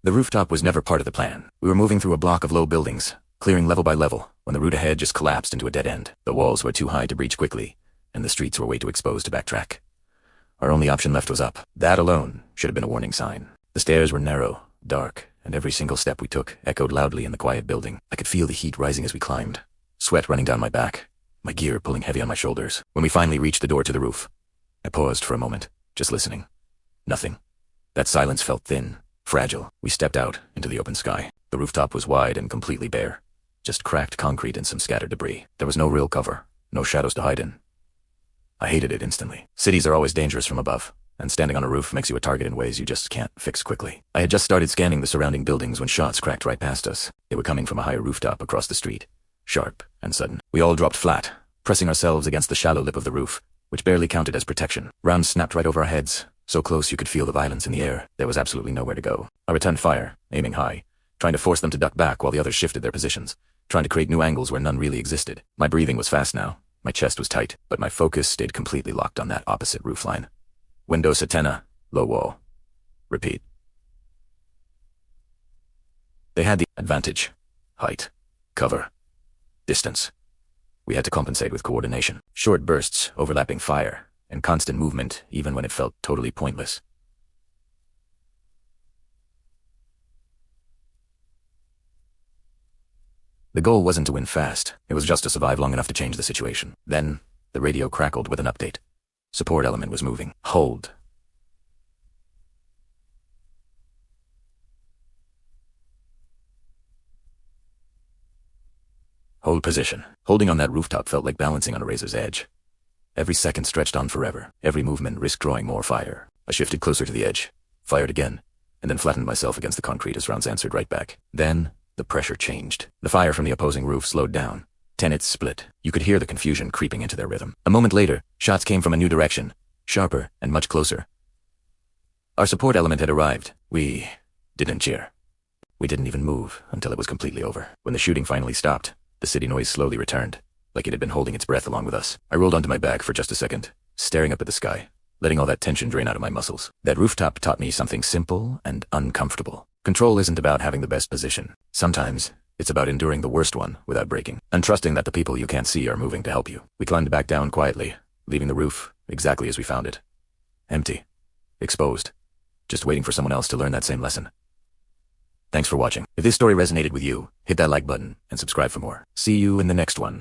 The rooftop was never part of the plan. We were moving through a block of low buildings, clearing level by level, when the route ahead just collapsed into a dead end. The walls were too high to breach quickly, and the streets were way too exposed to backtrack. Our only option left was up. That alone should have been a warning sign. The stairs were narrow, dark, and every single step we took echoed loudly in the quiet building. I could feel the heat rising as we climbed, sweat running down my back, my gear pulling heavy on my shoulders. When we finally reached the door to the roof, I paused for a moment, just listening. Nothing. That silence felt thin, fragile. We stepped out into the open sky. The rooftop was wide and completely bare. Just cracked concrete and some scattered debris. There was no real cover, no shadows to hide in. I hated it instantly. Cities are always dangerous from above, and standing on a roof makes you a target in ways you just can't fix quickly. I had just started scanning the surrounding buildings when shots cracked right past us. They were coming from a higher rooftop across the street, sharp and sudden. We all dropped flat, pressing ourselves against the shallow lip of the roof, which barely counted as protection. Rounds snapped right over our heads, so close you could feel the violence in the air. There was absolutely nowhere to go. I returned fire, aiming high, trying to force them to duck back while the others shifted their positions, trying to create new angles where none really existed. My breathing was fast now. My chest was tight, but my focus stayed completely locked on that opposite roofline. Window Satena, low wall. Repeat. They had the advantage. Height, cover, distance. We had to compensate with coordination. Short bursts, overlapping fire, and constant movement even when it felt totally pointless. The goal wasn't to win fast. It was just to survive long enough to change the situation. Then, the radio crackled with an update. Support element was moving. Hold. Hold position. Holding on that rooftop felt like balancing on a razor's edge. Every second stretched on forever. Every movement risked drawing more fire. I shifted closer to the edge, fired again, and then flattened myself against the concrete as rounds answered right back. Then, the pressure changed. The fire from the opposing roof slowed down. Tenets split. You could hear the confusion creeping into their rhythm. A moment later, shots came from a new direction, sharper and much closer. Our support element had arrived. We didn't cheer. We didn't even move until it was completely over. When the shooting finally stopped, the city noise slowly returned, like it had been holding its breath along with us. I rolled onto my back for just a second, staring up at the sky, letting all that tension drain out of my muscles. That rooftop taught me something simple and uncomfortable. Control isn't about having the best position. Sometimes, it's about enduring the worst one without breaking, and trusting that the people you can't see are moving to help you. We climbed back down quietly, leaving the roof exactly as we found it. Empty. Exposed. Just waiting for someone else to learn that same lesson. Thanks for watching. If this story resonated with you, hit that like button and subscribe for more. See you in the next one.